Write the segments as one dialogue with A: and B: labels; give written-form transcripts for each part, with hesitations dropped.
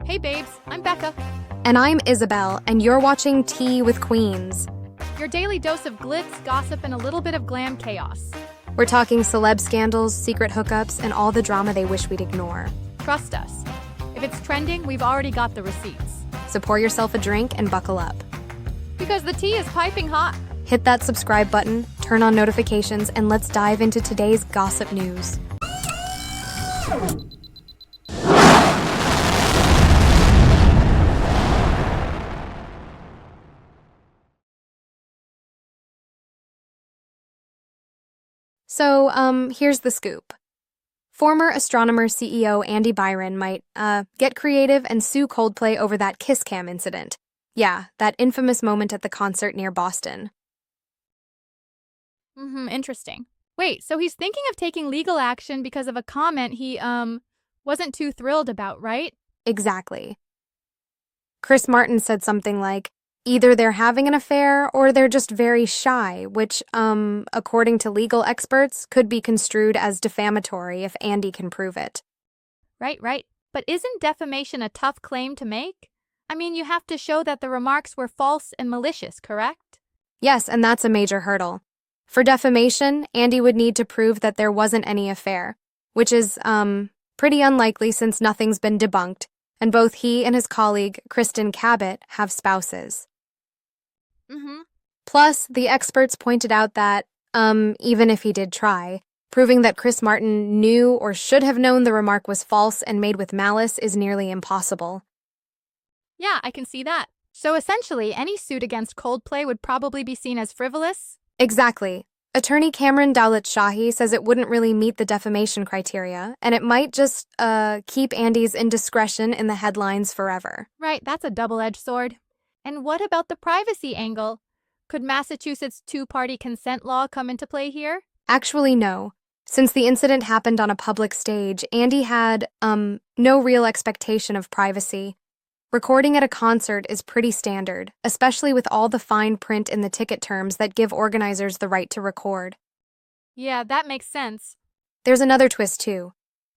A: Hey babes, I'm Becca.
B: And I'm Isabel, and you're watching Tea with Queens.
A: Your daily dose of glitz, gossip, and a little bit of glam chaos.
B: We're talking celeb scandals, secret hookups, and all the drama they wish we'd ignore.
A: Trust us. If it's trending, we've already got the receipts.
B: So pour yourself a drink and buckle up.
A: Because the tea is piping hot.
B: Hit that subscribe button, turn on notifications, and let's dive into today's gossip news. So, here's the scoop. Former Astronomer CEO Andy Byron might, get creative and sue Coldplay over that kiss cam incident. Yeah, that infamous moment at the concert near Boston.
A: Interesting. Wait, so he's thinking of taking legal action because of a comment he, wasn't too thrilled about, right?
B: Exactly. Chris Martin said something like, either they're having an affair or they're just very shy, which, according to legal experts, could be construed as defamatory if Andy can prove it.
A: Right. But isn't defamation a tough claim to make? I mean, you have to show that the remarks were false and malicious, correct?
B: Yes, and that's a major hurdle. For defamation, Andy would need to prove that there wasn't any affair, which is, pretty unlikely since nothing's been debunked, and both he and his colleague, Kristin Cabot, have spouses. Plus, the experts pointed out that, even if he did try, proving that Chris Martin knew or should have known the remark was false and made with malice is nearly impossible.
A: Yeah, I can see that. So essentially, any suit against Coldplay would probably be seen as frivolous?
B: Exactly. Attorney Cameron Dowlett-Shahi says it wouldn't really meet the defamation criteria, and it might just, keep Andy's indiscretion in the headlines forever.
A: Right, that's a double-edged sword. And what about the privacy angle? Could Massachusetts two-party consent law come into play here?
B: Actually, no. Since the incident happened on a public stage, Andy had, no real expectation of privacy. Recording at a concert is pretty standard, especially with all the fine print in the ticket terms that give organizers the right to record.
A: Yeah, that makes sense.
B: There's another twist, too.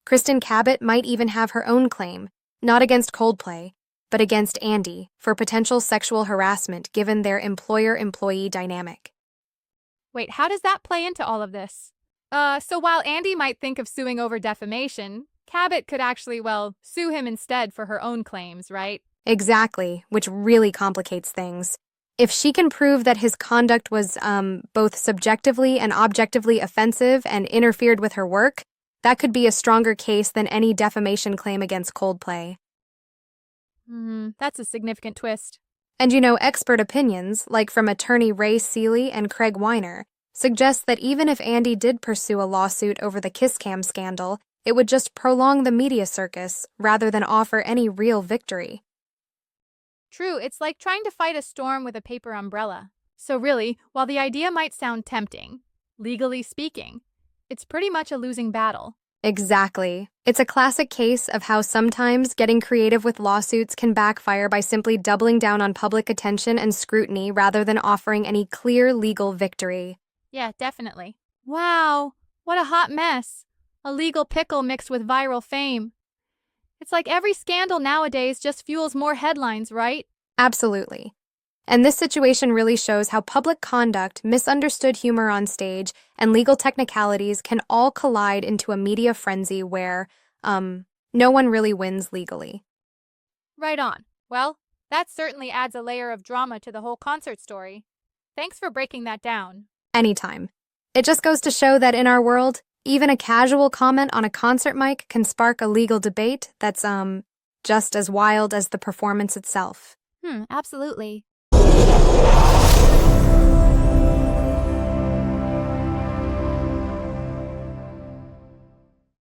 B: Kristin Cabot might even have her own claim, not against Coldplay, but against Andy, for potential sexual harassment given their employer-employee dynamic.
A: Wait, how does that play into all of this? So while Andy might think of suing over defamation, Cabot could actually, sue him instead for her own claims, right?
B: Exactly, which really complicates things. If she can prove that his conduct was, both subjectively and objectively offensive and interfered with her work, that could be a stronger case than any defamation claim against Coldplay.
A: That's a significant twist.
B: And expert opinions, like from attorney Ray Seeley and Craig Weiner, suggest that even if Andy did pursue a lawsuit over the kiss cam scandal, it would just prolong the media circus rather than offer any real victory.
A: True, it's like trying to fight a storm with a paper umbrella. So really, while the idea might sound tempting, legally speaking, it's pretty much a losing battle.
B: Exactly. It's a classic case of how sometimes getting creative with lawsuits can backfire by simply doubling down on public attention and scrutiny rather than offering any clear legal victory.
A: Yeah, definitely. Wow, what a hot mess. A legal pickle mixed with viral fame. It's like every scandal nowadays just fuels more headlines, right?
B: Absolutely. And this situation really shows how public conduct, misunderstood humor on stage, and legal technicalities can all collide into a media frenzy where, no one really wins legally.
A: Right on. Well, that certainly adds a layer of drama to the whole concert story. Thanks for breaking that down.
B: Anytime. It just goes to show that in our world, even a casual comment on a concert mic can spark a legal debate that's, just as wild as the performance itself.
A: Absolutely.